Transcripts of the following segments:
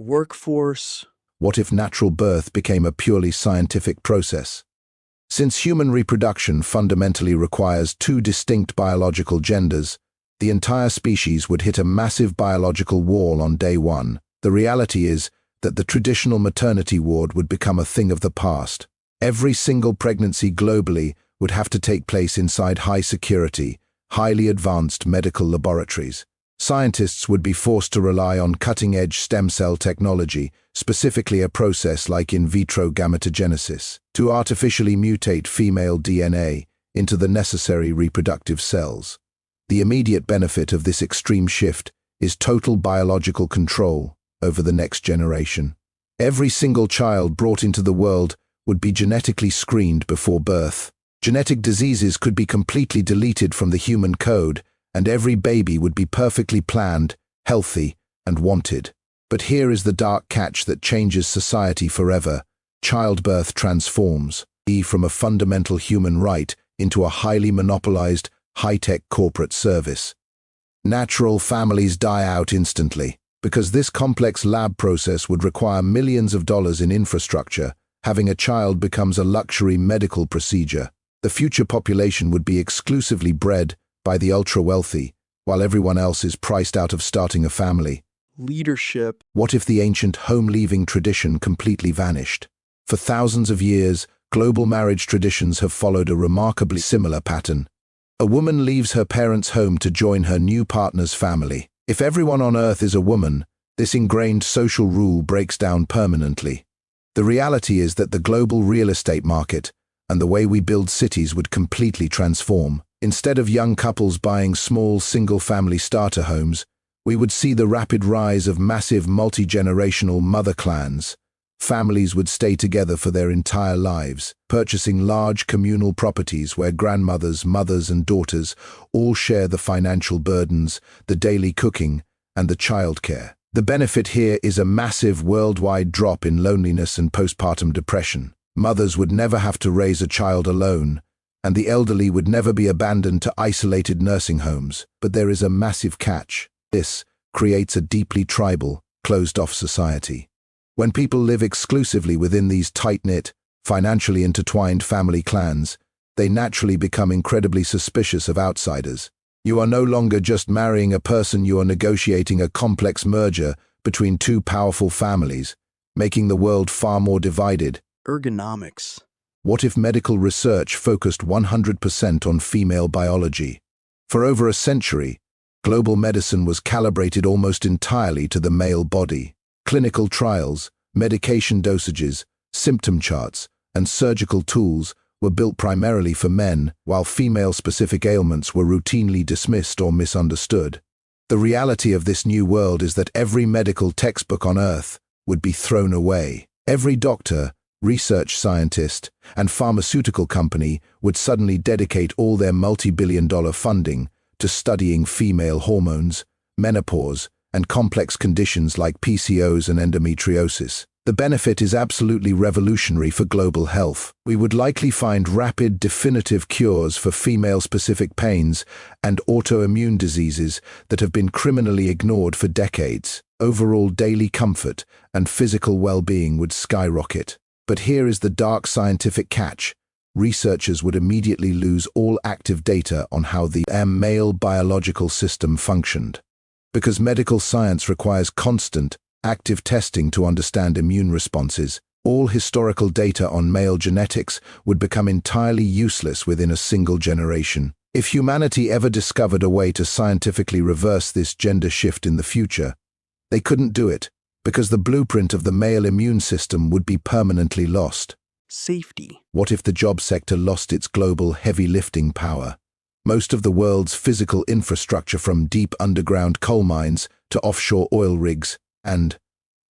Workforce. What if natural birth became a purely scientific process? Since human reproduction fundamentally requires two distinct biological genders, the entire species would hit a massive biological wall on day one. The reality is that the traditional maternity ward would become a thing of the past. Every single pregnancy globally would have to take place inside high-security, highly advanced medical laboratories. Scientists would be forced to rely on cutting-edge stem cell technology, specifically a process like in vitro gametogenesis, to artificially mutate female DNA into the necessary reproductive cells. The immediate benefit of this extreme shift is total biological control over the next generation. Every single child brought into the world would be genetically screened before birth. Genetic diseases could be completely deleted from the human code, and every baby would be perfectly planned, healthy, and wanted. But here is the dark catch that changes society forever. Childbirth transforms from a fundamental human right into a highly monopolized, high-tech corporate service. Natural families die out instantly. Because this complex lab process would require millions of dollars in infrastructure, having a child becomes a luxury medical procedure. The future population would be exclusively bred by the ultra-wealthy, while everyone else is priced out of starting a family. Leadership. What if the ancient home-leaving tradition completely vanished? For thousands of years, global marriage traditions have followed a remarkably similar pattern. A woman leaves her parents' home to join her new partner's family. If everyone on Earth is a woman, this ingrained social rule breaks down permanently. The reality is that the global real estate market and the way we build cities would completely transform. Instead of young couples buying small single-family starter homes, we would see the rapid rise of massive multi-generational mother clans. Families would stay together for their entire lives, purchasing large communal properties where grandmothers, mothers, and daughters all share the financial burdens, the daily cooking, and the childcare. The benefit here is a massive worldwide drop in loneliness and postpartum depression. Mothers would never have to raise a child alone, and the elderly would never be abandoned to isolated nursing homes. But there is a massive catch. This creates a deeply tribal, closed-off society. When people live exclusively within these tight-knit, financially intertwined family clans, they naturally become incredibly suspicious of outsiders. You are no longer just marrying a person, you are negotiating a complex merger between two powerful families, making the world far more divided. Ergonomics. What if medical research focused 100% on female biology? For over a century, global medicine was calibrated almost entirely to the male body. Clinical trials, medication dosages, symptom charts, and surgical tools were built primarily for men, while female-specific ailments were routinely dismissed or misunderstood. The reality of this new world is that every medical textbook on Earth would be thrown away. Every doctor, research scientist, and pharmaceutical company would suddenly dedicate all their multi-billion-dollar funding to studying female hormones, menopause, and complex conditions like PCOS and endometriosis. The benefit is absolutely revolutionary for global health. We would likely find rapid, definitive cures for female-specific pains and autoimmune diseases that have been criminally ignored for decades. Overall daily comfort and physical well-being would skyrocket. But here is the dark scientific catch. Researchers would immediately lose all active data on how the male biological system functioned. Because medical science requires constant, active testing to understand immune responses, all historical data on male genetics would become entirely useless within a single generation. If humanity ever discovered a way to scientifically reverse this gender shift in the future, they couldn't do it, because the blueprint of the male immune system would be permanently lost. Safety. What if the job sector lost its global heavy lifting power? Most of the world's physical infrastructure, from deep underground coal mines to offshore oil rigs and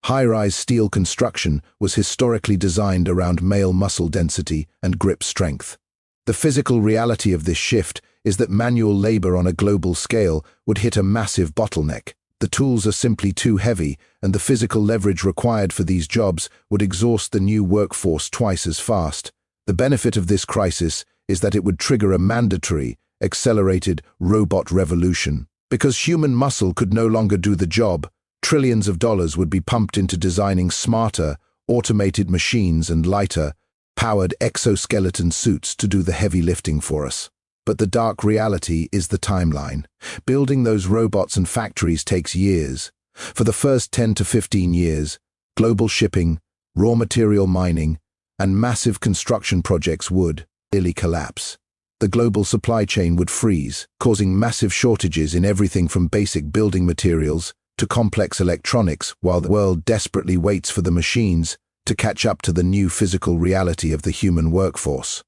high-rise steel construction, was historically designed around male muscle density and grip strength. The physical reality of this shift is that manual labor on a global scale would hit a massive bottleneck. The tools are simply too heavy, and the physical leverage required for these jobs would exhaust the new workforce twice as fast. The benefit of this crisis is that it would trigger a mandatory, accelerated robot revolution. Because human muscle could no longer do the job, Trillions of dollars would be pumped into designing smarter, automated machines and lighter, powered exoskeleton suits to do the heavy lifting for us. But the dark reality is the timeline. Building those robots and factories takes years. For the first 10 to 15 years, global shipping, raw material mining, and massive construction projects would nearly collapse. The global supply chain would freeze, causing massive shortages in everything from basic building materials to complex electronics, while the world desperately waits for the machines to catch up to the new physical reality of the human workforce.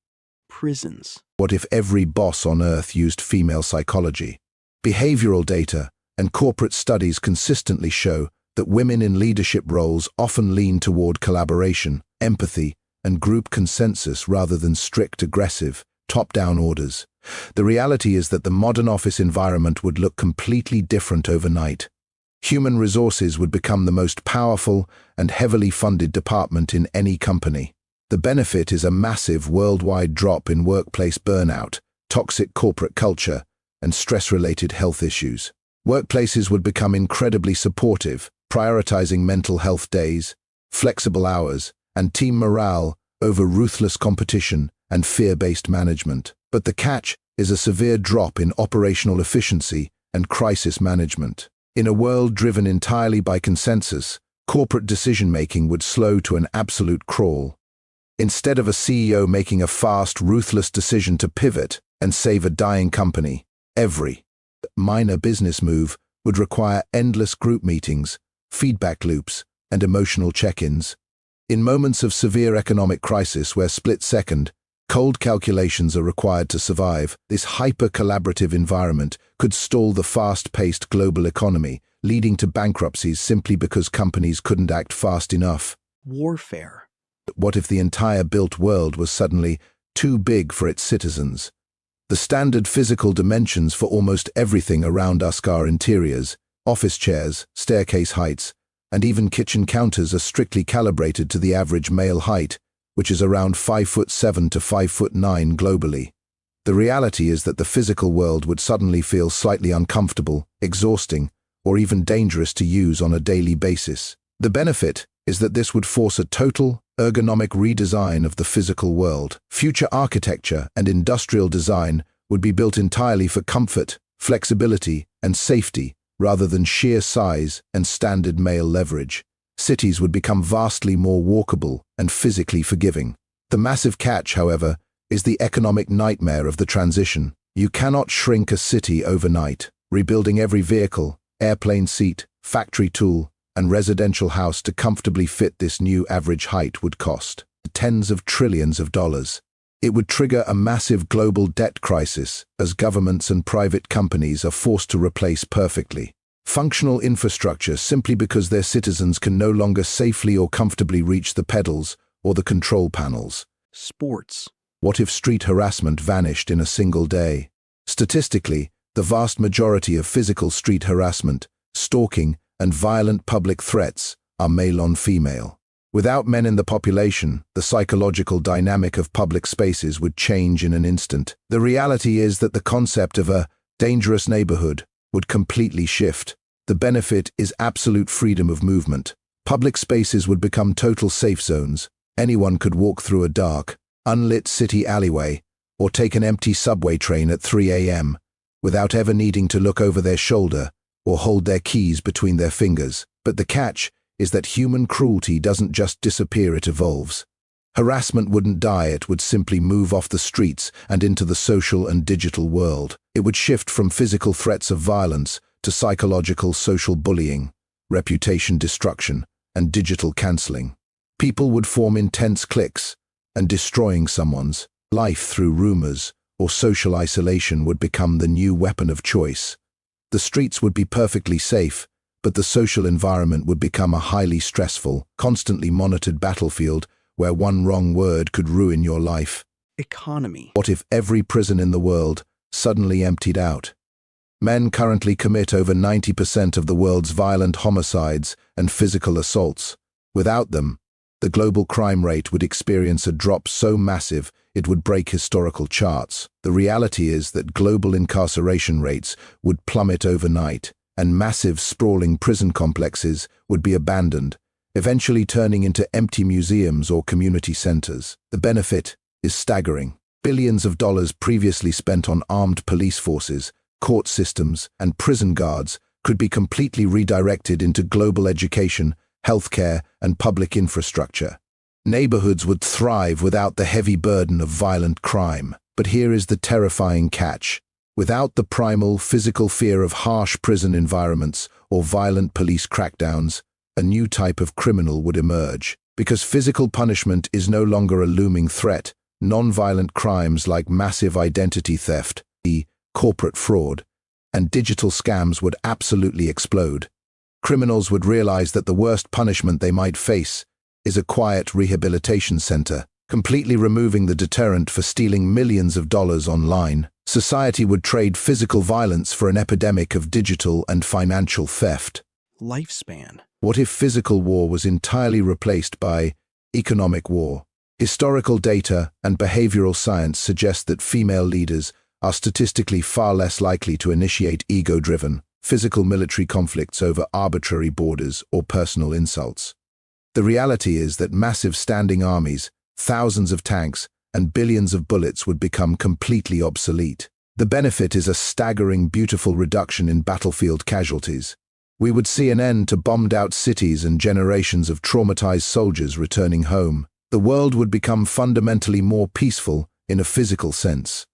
Prisons. What if every boss on Earth used female psychology? Behavioral data and corporate studies consistently show that women in leadership roles often lean toward collaboration, empathy, and group consensus rather than strict, aggressive, top-down orders. The reality is that the modern office environment would look completely different overnight. Human resources would become the most powerful and heavily funded department in any company. The benefit is a massive worldwide drop in workplace burnout, toxic corporate culture, and stress-related health issues. Workplaces would become incredibly supportive, prioritizing mental health days, flexible hours, and team morale over ruthless competition and fear-based management. But the catch is a severe drop in operational efficiency and crisis management. In a world driven entirely by consensus, corporate decision-making would slow to an absolute crawl. Instead of a CEO making a fast, ruthless decision to pivot and save a dying company, every minor business move would require endless group meetings, feedback loops, and emotional check-ins. In moments of severe economic crisis where split-second, cold calculations are required to survive, this hyper-collaborative environment could stall the fast-paced global economy, leading to bankruptcies simply because companies couldn't act fast enough. Warfare. What if the entire built world was suddenly too big for its citizens? The standard physical dimensions for almost everything around us are interiors, office chairs, staircase heights, and even kitchen counters are strictly calibrated to the average male height, which is around 5'7" to 5'9" globally. The reality is that the physical world would suddenly feel slightly uncomfortable, exhausting, or even dangerous to use on a daily basis. The benefit is that this would force a total, ergonomic redesign of the physical world. Future architecture and industrial design would be built entirely for comfort, flexibility, and safety, rather than sheer size and standard male leverage. Cities would become vastly more walkable and physically forgiving. The massive catch, however, is the economic nightmare of the transition. You cannot shrink a city overnight. Rebuilding every vehicle, airplane seat, factory tool, and residential house to comfortably fit this new average height would cost tens of trillions of dollars. It would trigger a massive global debt crisis as governments and private companies are forced to replace perfectly functional infrastructure simply because their citizens can no longer safely or comfortably reach the pedals or the control panels. Sports. What if street harassment vanished in a single day? Statistically, the vast majority of physical street harassment, stalking, and violent public threats are male on female. Without men in the population, the psychological dynamic of public spaces would change in an instant. The reality is that the concept of a dangerous neighborhood would completely shift. The benefit is absolute freedom of movement. Public spaces would become total safe zones. Anyone could walk through a dark, unlit city alleyway or take an empty subway train at 3 a.m. without ever needing to look over their shoulder or hold their keys between their fingers. But the catch is that human cruelty doesn't just disappear, it evolves. Harassment wouldn't die, it would simply move off the streets and into the social and digital world. It would shift from physical threats of violence to psychological social bullying, reputation destruction, and digital cancelling. People would form intense cliques, and destroying someone's life through rumors or social isolation would become the new weapon of choice. The streets would be perfectly safe, but the social environment would become a highly stressful, constantly monitored battlefield where one wrong word could ruin your life. Economy. What if every prison in the world suddenly emptied out? Men currently commit over 90% of the world's violent homicides and physical assaults. Without them, the global crime rate would experience a drop so massive it would break historical charts. The reality is that global incarceration rates would plummet overnight, and massive sprawling prison complexes would be abandoned, eventually turning into empty museums or community centers. The benefit is staggering. Billions of dollars previously spent on armed police forces, court systems, and prison guards could be completely redirected into global education, healthcare, and public infrastructure. Neighborhoods would thrive without the heavy burden of violent crime. But here is the terrifying catch. Without the primal physical fear of harsh prison environments or violent police crackdowns, a new type of criminal would emerge. Because physical punishment is no longer a looming threat, non-violent crimes like massive identity theft, corporate fraud, and digital scams would absolutely explode. Criminals would realize that the worst punishment they might face is a quiet rehabilitation center, completely removing the deterrent for stealing millions of dollars online. Society would trade physical violence for an epidemic of digital and financial theft. Lifespan. What if physical war was entirely replaced by economic war? Historical data and behavioral science suggest that female leaders are statistically far less likely to initiate ego-driven, physical military conflicts over arbitrary borders or personal insults. The reality is that massive standing armies, thousands of tanks, and billions of bullets would become completely obsolete. The benefit is a staggering, beautiful reduction in battlefield casualties. We would see an end to bombed-out cities and generations of traumatized soldiers returning home. The world would become fundamentally more peaceful in a physical sense.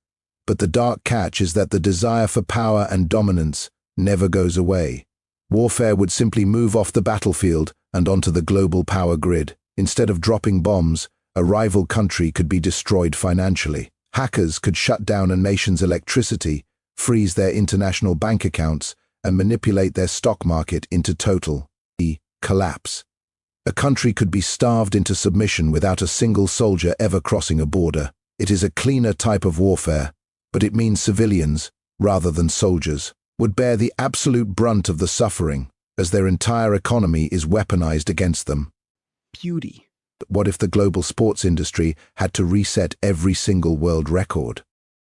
But the dark catch is that the desire for power and dominance never goes away. Warfare would simply move off the battlefield and onto the global power grid. Instead of dropping bombs, a rival country could be destroyed financially. Hackers could shut down a nation's electricity, freeze their international bank accounts, and manipulate their stock market into total collapse. A country could be starved into submission without a single soldier ever crossing a border. It is a cleaner type of warfare, but it means civilians, rather than soldiers, would bear the absolute brunt of the suffering, as their entire economy is weaponized against them. Beauty. What if the global sports industry had to reset every single world record?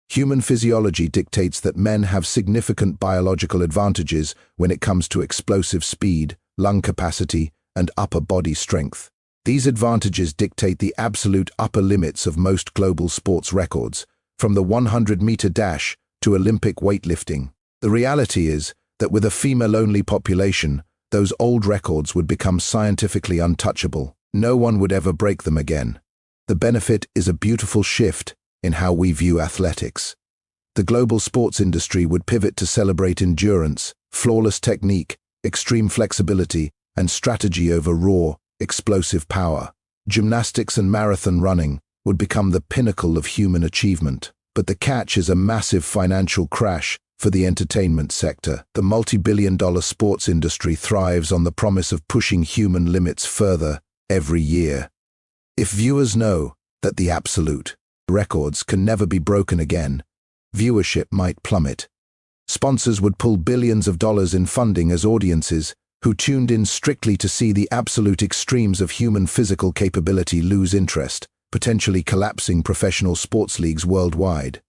Human physiology dictates that men have significant biological advantages when it comes to explosive speed, lung capacity, and upper body strength. These advantages dictate the absolute upper limits of most global sports records, from the 100-meter dash to Olympic weightlifting. The reality is that with a female-only population, those old records would become scientifically untouchable. No one would ever break them again. The benefit is a beautiful shift in how we view athletics. The global sports industry would pivot to celebrate endurance, flawless technique, extreme flexibility, and strategy over raw, explosive power. Gymnastics and marathon running would become the pinnacle of human achievement. But the catch is a massive financial crash for the entertainment sector. The multi-billion-dollar sports industry thrives on the promise of pushing human limits further every year. If viewers know that the absolute records can never be broken again, viewership might plummet. Sponsors would pull billions of dollars in funding as audiences who tuned in strictly to see the absolute extremes of human physical capability lose interest, potentially collapsing professional sports leagues worldwide.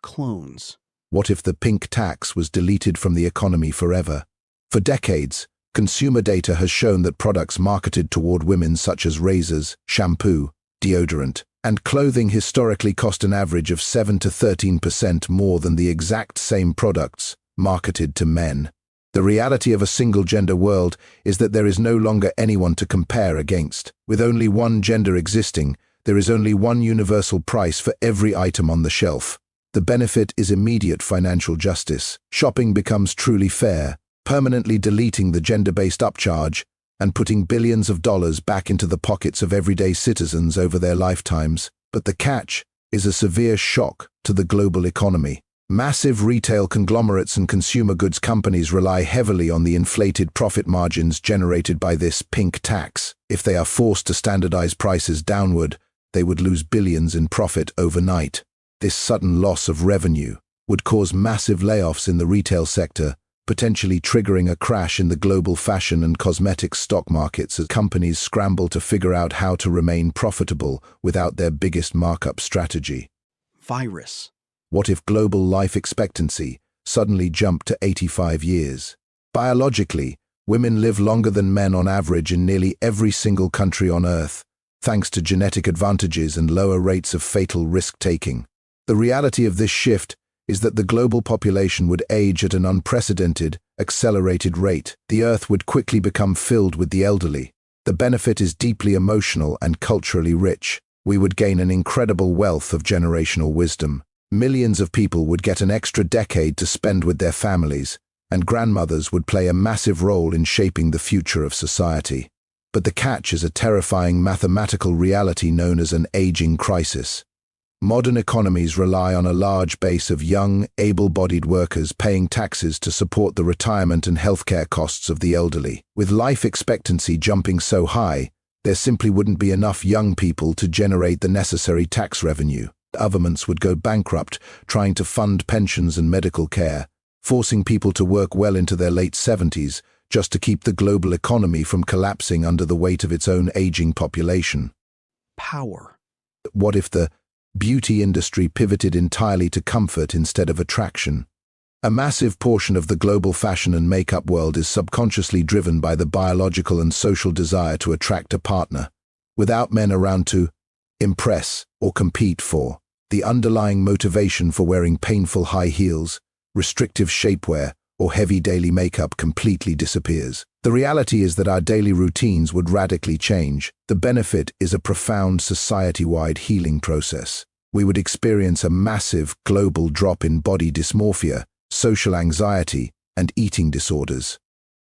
Clones. What if the pink tax was deleted from the economy forever? For decades, consumer data has shown that products marketed toward women such as razors, shampoo, deodorant, and clothing historically cost an average of 7 to 13% more than the exact same products marketed to men. The reality of a single-gender world is that there is no longer anyone to compare against. With only one gender existing, there is only one universal price for every item on the shelf. The benefit is immediate financial justice. Shopping becomes truly fair, permanently deleting the gender-based upcharge and putting billions of dollars back into the pockets of everyday citizens over their lifetimes. But the catch is a severe shock to the global economy. Massive retail conglomerates and consumer goods companies rely heavily on the inflated profit margins generated by this pink tax. If they are forced to standardize prices downward, they would lose billions in profit overnight. This sudden loss of revenue would cause massive layoffs in the retail sector, potentially triggering a crash in the global fashion and cosmetics stock markets as companies scramble to figure out how to remain profitable without their biggest markup strategy. Virus. What if global life expectancy suddenly jumped to 85 years? Biologically, women live longer than men on average in nearly every single country on Earth, thanks to genetic advantages and lower rates of fatal risk-taking. The reality of this shift is that the global population would age at an unprecedented, accelerated rate. The Earth would quickly become filled with the elderly. The benefit is deeply emotional and culturally rich. We would gain an incredible wealth of generational wisdom. Millions of people would get an extra decade to spend with their families, and grandmothers would play a massive role in shaping the future of society. But the catch is a terrifying mathematical reality known as an aging crisis. Modern economies rely on a large base of young, able-bodied workers paying taxes to support the retirement and healthcare costs of the elderly. With life expectancy jumping so high, there simply wouldn't be enough young people to generate the necessary tax revenue. Governments would go bankrupt trying to fund pensions and medical care, forcing people to work well into their late 70s just to keep the global economy from collapsing under the weight of its own aging population. Power. What if the beauty industry pivoted entirely to comfort instead of attraction? A massive portion of the global fashion and makeup world is subconsciously driven by the biological and social desire to attract a partner. Without men around to impress or compete for, the underlying motivation for wearing painful high heels, restrictive shapewear, or heavy daily makeup completely disappears. The reality is that our daily routines would radically change. The benefit is a profound society-wide healing process. We would experience a massive global drop in body dysmorphia, social anxiety, and eating disorders.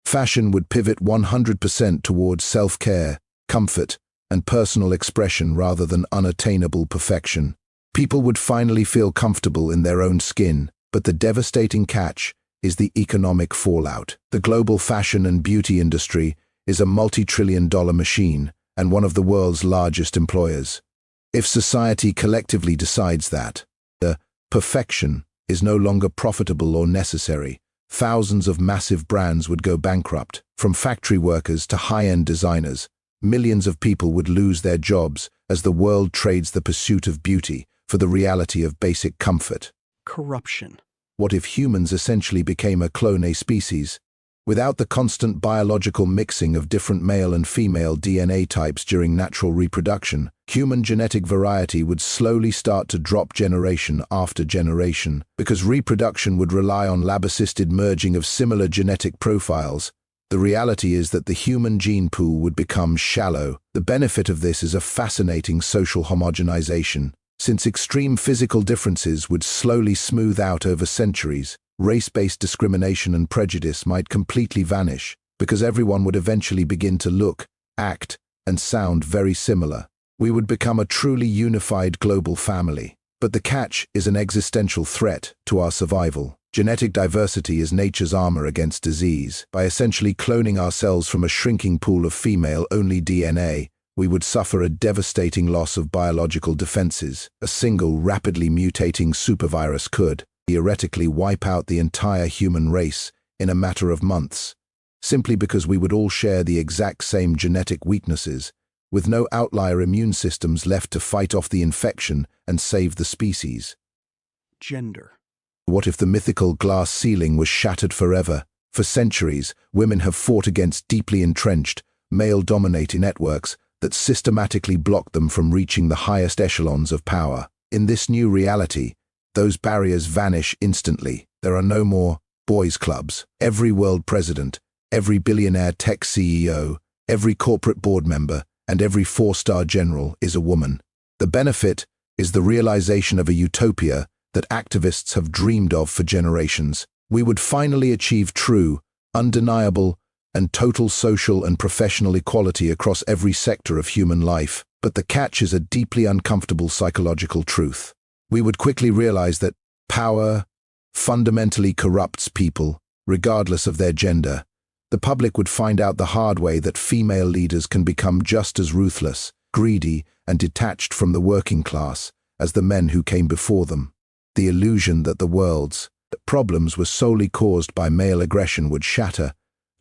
Fashion would pivot 100% towards self-care, comfort, and personal expression rather than unattainable perfection. People would finally feel comfortable in their own skin, but the devastating catch is the economic fallout. The global fashion and beauty industry is a multi-trillion-dollar machine and one of the world's largest employers. If society collectively decides that the perfection is no longer profitable or necessary, thousands of massive brands would go bankrupt. From factory workers to high-end designers, millions of people would lose their jobs as the world trades the pursuit of beauty for the reality of basic comfort. Corruption. What if humans essentially became a clone species? Without the constant biological mixing of different male and female DNA types during natural reproduction, human genetic variety would slowly start to drop generation after generation. Because reproduction would rely on lab-assisted merging of similar genetic profiles, the reality is that the human gene pool would become shallow. The benefit of this is a fascinating social homogenization. Since extreme physical differences would slowly smooth out over centuries, race-based discrimination and prejudice might completely vanish, because everyone would eventually begin to look, act, and sound very similar. We would become a truly unified global family. But the catch is an existential threat to our survival. Genetic diversity is nature's armor against disease. By essentially cloning ourselves from a shrinking pool of female-only DNA, we would suffer a devastating loss of biological defenses. A single rapidly mutating supervirus could theoretically wipe out the entire human race in a matter of months, simply because we would all share the exact same genetic weaknesses, with no outlier immune systems left to fight off the infection and save the species. Gender. What if the mythical glass ceiling was shattered forever? For centuries, women have fought against deeply entrenched, male-dominated networks that systematically block them from reaching the highest echelons of power. In this new reality, those barriers vanish instantly. There are no more boys' clubs. Every world president, every billionaire tech CEO, every corporate board member, and every four-star general is a woman. The benefit is the realization of a utopia that activists have dreamed of for generations. We would finally achieve true, undeniable, and total social and professional equality across every sector of human life. But the catch is a deeply uncomfortable psychological truth. We would quickly realize that power fundamentally corrupts people, regardless of their gender. The public would find out the hard way that female leaders can become just as ruthless, greedy, and detached from the working class as the men who came before them. The illusion that the world's problems were solely caused by male aggression would shatter,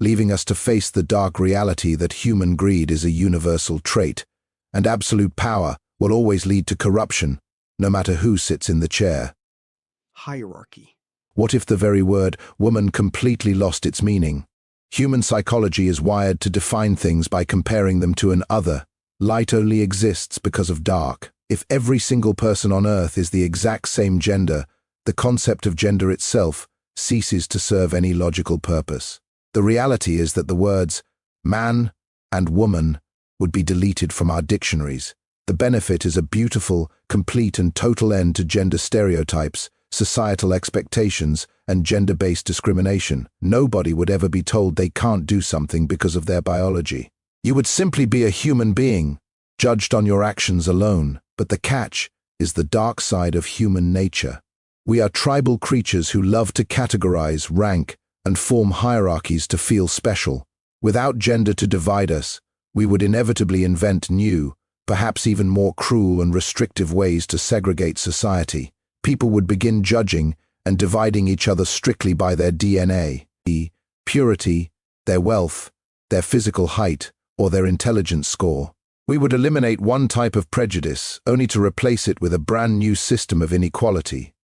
leaving us to face the dark reality that human greed is a universal trait, and absolute power will always lead to corruption, no matter who sits in the chair. Hierarchy. What if the very word woman completely lost its meaning? Human psychology is wired to define things by comparing them to an other. Light only exists because of dark. If every single person on Earth is the exact same gender, the concept of gender itself ceases to serve any logical purpose. The reality is that the words man and woman would be deleted from our dictionaries. The benefit is a beautiful, complete and total end to gender stereotypes, societal expectations, and gender-based discrimination. Nobody would ever be told they can't do something because of their biology. You would simply be a human being, judged on your actions alone. But the catch is the dark side of human nature. We are tribal creatures who love to categorize, rank, and form hierarchies to feel special. Without gender to divide us, we would inevitably invent new, perhaps even more cruel and restrictive ways to segregate society. People would begin judging and dividing each other strictly by their DNA, purity, their wealth, their physical height, or their intelligence score. We would eliminate one type of prejudice, only to replace it with a brand new system of inequality.